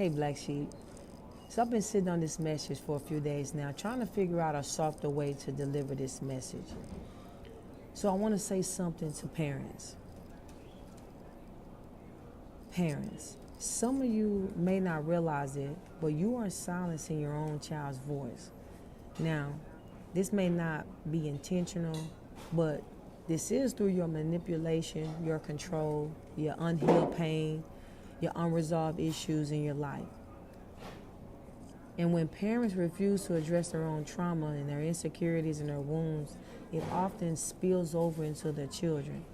Hey, Black Sheep. So I've been sitting on this message for a few days now, trying to figure out a softer way to deliver this message. So I want to say something to parents. Parents, some of you may not realize it, but you are silencing your own child's voice. Now, this may not be intentional, but this is through your manipulation, your control, your unhealed pain, your unresolved issues in your life. And when parents refuse to address their own trauma and their insecurities and their wounds, it often spills over into their children.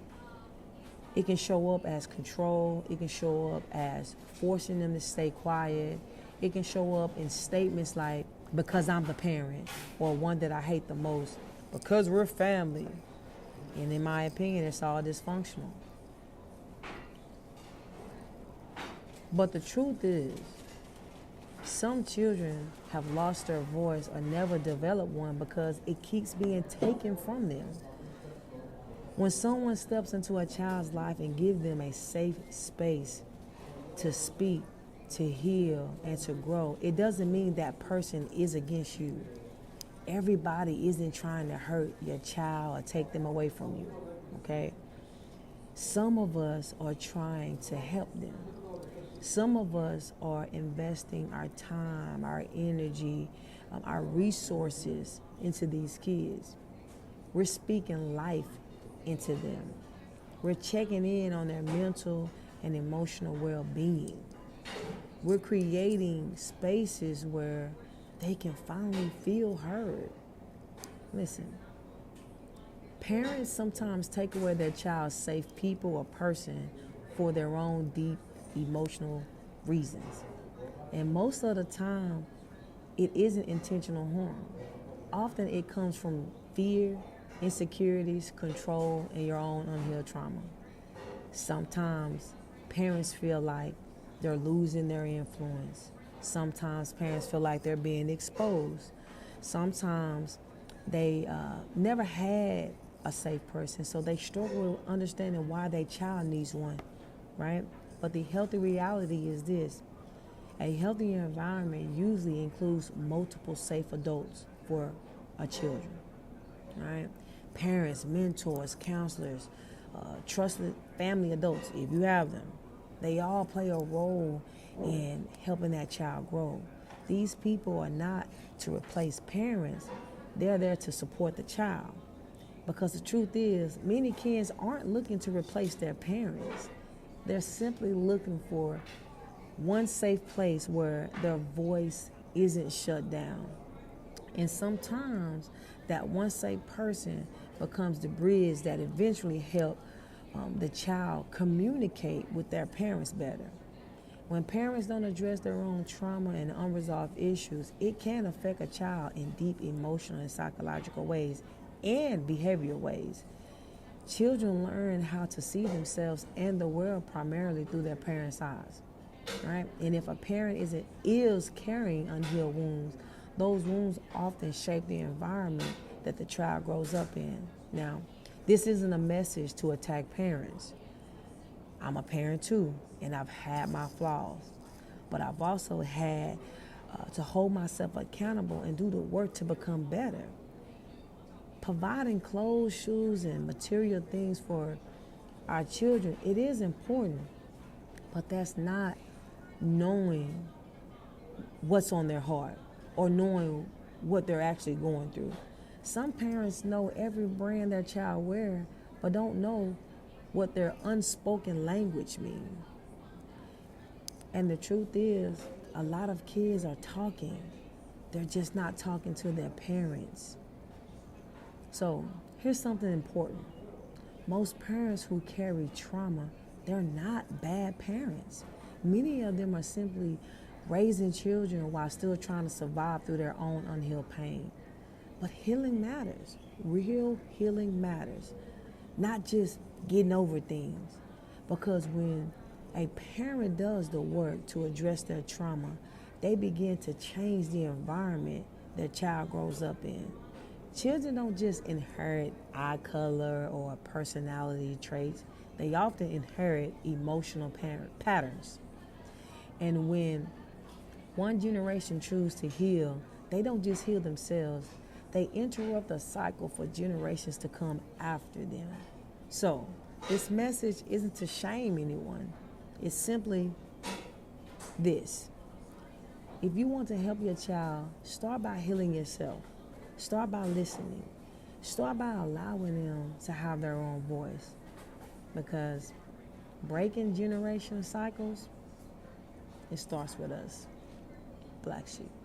It can show up as control. It can show up as forcing them to stay quiet. It can show up in statements like, because I'm the parent, or one that I hate the most, because we're family. And in my opinion, it's all dysfunctional. But the truth is, some children have lost their voice or never developed one because it keeps being taken from them. When someone steps into a child's life and gives them a safe space to speak, to heal, and to grow, it doesn't mean that person is against you. Everybody isn't trying to hurt your child or take them away from you, okay? Some of us are trying to help them. Some of us are investing our time, our energy, our resources into these kids. We're speaking life into them. We're checking in on their mental and emotional well-being. We're creating spaces where they can finally feel heard. Listen, parents sometimes take away their child's safe people or person for their own deep emotional reasons. And most of the time, it isn't intentional harm. Often it comes from fear, insecurities, control, and your own unhealed trauma. Sometimes parents feel like they're losing their influence. Sometimes parents feel like they're being exposed. Sometimes they never had a safe person, so they struggle with understanding why their child needs one, right? But the healthy reality is this. A healthy environment usually includes multiple safe adults for our children, right? Parents, mentors, counselors, trusted family adults, if you have them. They all play a role in helping that child grow. These people are not to replace parents. They're there to support the child. Because the truth is, many kids aren't looking to replace their parents. They're simply looking for one safe place where their voice isn't shut down. And sometimes that one safe person becomes the bridge that eventually helps the child communicate with their parents better. When parents don't address their own trauma and unresolved issues, it can affect a child in deep emotional and psychological ways and behavioral ways. Children learn how to see themselves and the world primarily through their parents' eyes, right? And if a parent is carrying unhealed wounds, those wounds often shape the environment that the child grows up in. Now, this isn't a message to attack parents. I'm a parent too, and I've had my flaws, but I've also had to hold myself accountable and do the work to become better. Providing clothes, shoes, and material things for our children, it is important, but that's not knowing what's on their heart or knowing what they're actually going through. Some parents know every brand their child wears, but don't know what their unspoken language means. And the truth is, a lot of kids are talking. They're just not talking to their parents. So here's something important. Most parents who carry trauma, they're not bad parents. Many of them are simply raising children while still trying to survive through their own unhealed pain. But healing matters. Real healing matters. Not just getting over things. Because when a parent does the work to address their trauma, they begin to change the environment their child grows up in. Children don't just inherit eye color or personality traits. They often inherit emotional patterns. And when one generation choose to heal, they don't just heal themselves, they interrupt a cycle for generations to come after them. So, this message isn't to shame anyone. It's simply this. If you want to help your child, start by healing yourself. Start by listening. Start by allowing them to have their own voice. Because breaking generational cycles, it starts with us, Black Sheep.